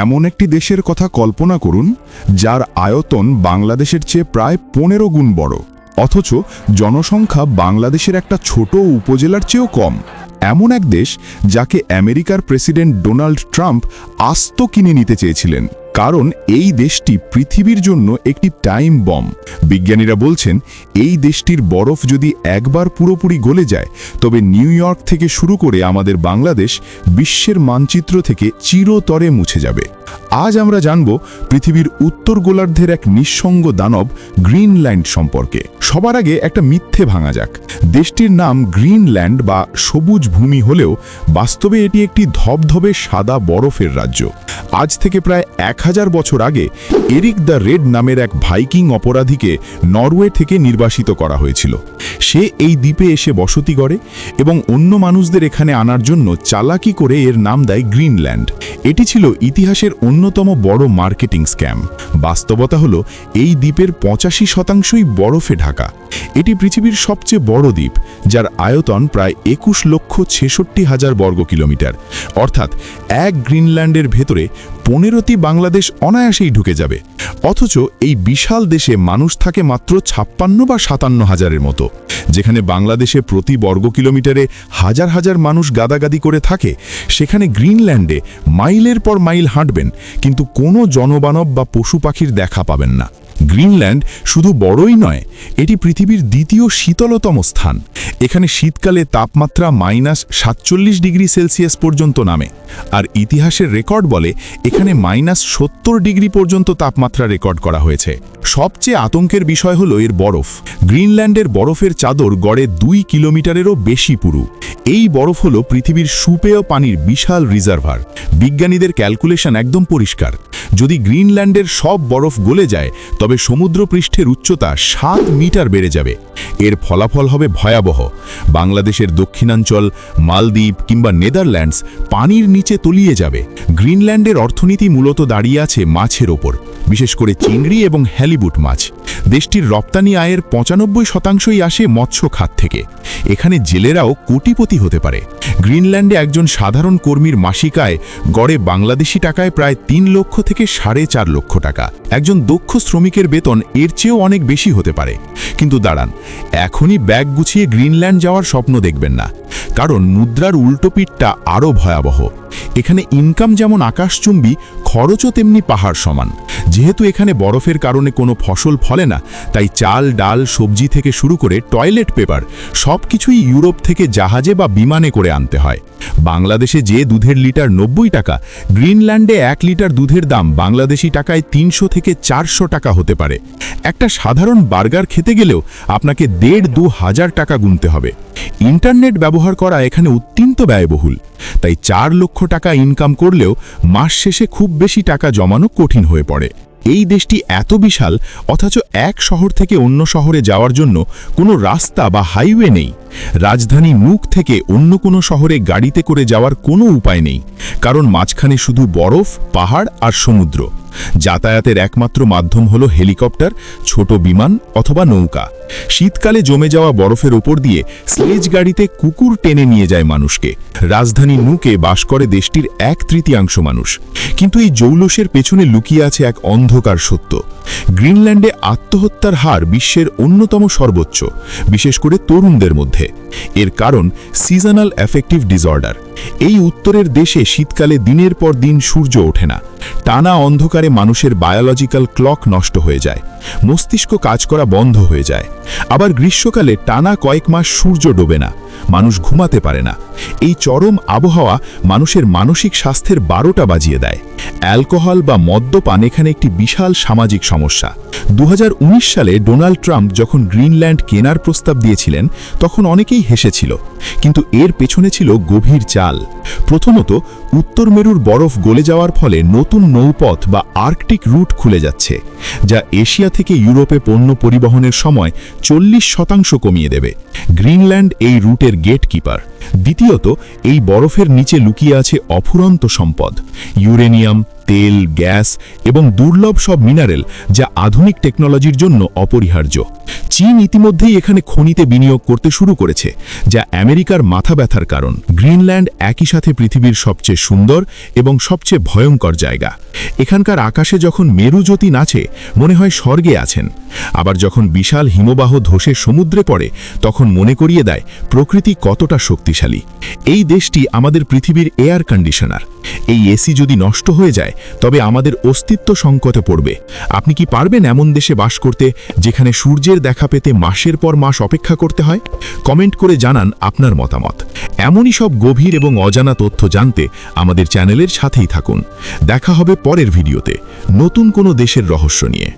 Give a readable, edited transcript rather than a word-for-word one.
এমন একটি দেশের কথা কল্পনা করুন যার আয়তন বাংলাদেশের চেয়ে প্রায় 15 গুণ বড়, অথচ জনসংখ্যা বাংলাদেশের একটা ছোট উপজেলার চেয়েও কম। এমন এক দেশ যাকে আমেরিকার প্রেসিডেন্ট ডোনাল্ড ট্রাম্প আস্ত কিনে নিতে চেয়েছিলেন, কারণ এই দেশটি পৃথিবীর জন্য একটি টাইম বম। বিজ্ঞানীরা বলছেন এই দেশটির বরফ যদি একবার পুরোপুরি গলে যায় তবে নিউ ইয়র্ক থেকে শুরু করে আমাদের বাংলাদেশ বিশ্বের মানচিত্র থেকে চিরতরে মুছে যাবে। আজ আমরা জানব পৃথিবীর উত্তর গোলার্ধের এক নিঃসঙ্গ দানব গ্রিনল্যান্ড সম্পর্কে। সবার আগে একটা মিথ্যে ভাঙা যাক। দেশটির নাম গ্রিনল্যান্ড বা সবুজ ভূমি হলেও বাস্তবে এটি একটি ধবধবে সাদা বরফের রাজ্য। আজ থেকে প্রায় 1000 বছর আগে এরিক দ্য রেড নামের এক ভাইকিং অপরাধীকে নরওয়ে থেকে নির্বাসিত করা হয়েছিল। সে এই দ্বীপে এসে বসতি গড়ে এবং অন্য মানুষদের এখানে আনার জন্য চালাকি করে এর নাম দেয় গ্রিনল্যান্ড। এটি ছিল ইতিহাসের অন্যতম বড় মার্কেটিং স্ক্যাম। বাস্তবতা হলো এই দ্বীপের 85% বরফে ঢাকা। এটি পৃথিবীর সবচেয়ে বড় দ্বীপ, যার আয়তন প্রায় 21,66,000 বর্গ কিলোমিটার। অর্থাৎ এক গ্রিনল্যান্ডের ভেতরে 15টি বাংলাদেশ অনায়াসেই ঢুকে যাবে। অথচ এই বিশাল দেশে মানুষ থাকে মাত্র 56 বা 57 হাজারের মতো। যেখানে বাংলাদেশে প্রতি বর্গ কিলোমিটারে হাজার হাজার মানুষ গাদাগাদি করে থাকে, সেখানে গ্রিনল্যান্ডে মাইলের পর মাইল হাঁটবেন কিন্তু কোনো জনবানব বা পশু পাখির দেখা পাবেন না। গ্রিনল্যান্ড শুধু বড়ই নয়, এটি পৃথিবীর দ্বিতীয় শীতলতম স্থান। এখানে শীতকালে তাপমাত্রা -47 ডিগ্রি সেলসিয়াস পর্যন্ত নামে, আর ইতিহাসের রেকর্ড বলে এখানে -70 ডিগ্রি পর্যন্ত তাপমাত্রা রেকর্ড করা হয়েছে। সবচেয়ে আতঙ্কের বিষয় হলো এর বরফ। গ্রিনল্যান্ডের বরফের চাদর গড়ে 2 কিলোমিটারেরও বেশি পুরু। এই বরফ হলো পৃথিবীর সুপেয় পানির বিশাল রিজার্ভার। বিজ্ঞানীদের ক্যালকুলেশন একদম পরিষ্কার। যদি গ্রিনল্যান্ডের সব বরফ গলে যায় তবে সমুদ্রপৃষ্ঠের উচ্চতা 7 মিটার বেড়ে যাবে। এর ফলাফল হবে ভয়াবহ। বাংলাদেশের দক্ষিণাঞ্চল, মালদ্বীপ কিংবা নেদারল্যান্ডস পানির নিচে তলিয়ে যাবে। গ্রিনল্যান্ডের অর্থনীতি মূলত দাঁড়িয়ে আছে মাছের ওপর, বিশেষ করে চিংড়ি এবং হ্যালিবুট মাছ। দেশটির রপ্তানি আয়ের 95%ই আসে মৎস্য খাত থেকে। এখানে জেলেরাও কোটিপতি হতে পারে। গ্রিনল্যান্ডে একজন সাধারণ কর্মীর মাসিক আয় গড়ে বাংলাদেশি টাকায় প্রায় 3 লক্ষ থেকে 4.5 লক্ষ টাকা। একজন দক্ষ শ্রমিকের বেতন এর চেয়েও অনেক বেশি হতে পারে। কিন্তু দাঁড়ান, এখনই ব্যাগ গুছিয়ে গ্রিনল্যান্ড যাওয়ার স্বপ্ন দেখবেন না, কারণ মুদ্রার উল্টো পিঠটা আরও ভয়াবহ। এখানে ইনকাম যেমন আকাশচুম্বী, খরচও তেমনি পাহাড় সমান। যেহেতু এখানে বরফের কারণে কোনো ফসল ফলে না, তাই চাল, ডাল, সবজি থেকে শুরু করে টয়লেট পেপার সব কিছুই ইউরোপ থেকে জাহাজে বা বিমানে করে আনতে হয়। বাংলাদেশে যে দুধের লিটার 90 টাকা, গ্রিনল্যান্ডে 1 লিটার দুধের দাম বাংলাদেশি টাকায় 300 থেকে 400 টাকা হতে পারে। একটা সাধারণ বার্গার খেতে গেলেও আপনাকে 1,500-2 হাজার টাকা গুনতে হবে। ইন্টারনেট ব্যবহার করা এখানে অত্যন্ত ব্যয়বহুল। তাই 4 লক্ষ টাকা ইনকাম করলেও মাস শেষে খুব বেশি টাকা জমানো কঠিন হয়ে পড়ে। এই দেশটি এত বিশাল, অথচ এক শহর থেকে অন্য শহরে যাওয়ার জন্য কোনো রাস্তা বা হাইওয়ে নেই। রাজধানী নুক থেকে অন্য কোনো শহরে গাড়িতে করে যাওয়ার কোনো উপায় নেই, কারণ মাঝখানে শুধু বরফ, পাহাড় আর সমুদ্র। যাতায়াতের একমাত্র মাধ্যম হলো হেলিকপ্টার, ছোট বিমান অথবা নৌকা। শীতকালে জমে যাওয়া বরফের ওপর দিয়ে স্লেজ গাড়িতে কুকুর টেনে নিয়ে যায় মানুষকে। রাজধানী নুকে বাস করে দেশটির 1/3 মানুষ। কিন্তু এই জৌলসের পেছনে লুকিয়ে আছে এক অন্ধকার সত্য। গ্রিনল্যান্ডে আত্মহত্যার হার বিশ্বের অন্যতম সর্বোচ্চ, বিশেষ করে তরুণদের মধ্যে। এর কারণ সিজনাল অ্যাফেক্টিভ ডিসঅর্ডার। এই উত্তরের দেশে শীতকালে দিনের পর দিন সূর্য ওঠে না। টানা অন্ধকারে মানুষের বায়োলজিক্যাল ক্লক নষ্ট হয়ে যায়, মস্তিষ্ক কাজ করা বন্ধ হয়ে যায়। আবার গ্রীষ্মকালে টানা কয়েক মাস সূর্য ডোবে না, মানুষ ঘুমাতে পারে না। এই চরম আবহাওয়া মানুষের মানসিক স্বাস্থ্যের 12টা বাজিয়ে দেয়। অ্যালকোহল বা মদ্যপান এখানে একটি বিশাল সামাজিক সমস্যা। 2019 সালে ডোনাল্ড ট্রাম্প যখন গ্রিনল্যান্ড কেনার প্রস্তাব দিয়েছিলেন, তখন অনেকেই হেসেছিল, কিন্তু এর পেছনে ছিল গভীর চাল। প্রথমত, উত্তর মেরুর বরফ গলে যাওয়ার ফলে নতুন নৌপথ বা আর্কটিক রুট খুলে যাচ্ছে, যা এশিয়া থেকে ইউরোপে পণ্য পরিবহনের সময় 40% কমিয়ে দেবে। গ্রিনল্যান্ড এই রুটের গেটকিপার। দ্বিতীয়ত, এই বরফের নিচে লুকিয়ে আছে অফুরন্ত সম্পদ। ইউরেনিয়াম, তেল, গ্যাস এবং দুর্লভ সব মিনারেল যা আধুনিক টেকনোলজির জন্য অপরিহার্য। চীন ইতিমধ্যেই এখানে খনিতে বিনিয়োগ করতে শুরু করেছে, যা আমেরিকার মাথা ব্যথার কারণ। গ্রিনল্যান্ড একই সাথে পৃথিবীর সবচেয়ে সুন্দর এবং সবচেয়ে ভয়ঙ্কর জায়গা। এখানকার আকাশে যখন মেরুজ্যোতি নাচে মনে হয় স্বর্গে আছেন, আবার যখন বিশাল হিমবাহ ধসে সমুদ্রে পড়ে তখন মনে করিয়ে দেয় প্রকৃতি কতটা শক্তিশালী। এই দেশটি আমাদের পৃথিবীর এয়ার কন্ডিশনার। এই এসি যদি নষ্ট হয়ে যায় তবে আমাদের অস্তিত্ব সংকটে পড়বে। আপনি কি পারবেন এমন দেশে বাস করতে যেখানে সূর্যের দেখা পেতে মাসের পর মাস অপেক্ষা করতে হয়? কমেন্ট করে জানান আপনার মতামত। এমনই সব গভীর এবং অজানা তথ্য জানতে আমাদের চ্যানেলের সাথেই থাকুন। দেখা হবে পরের ভিডিওতে নতুন কোনো দেশের রহস্য নিয়ে।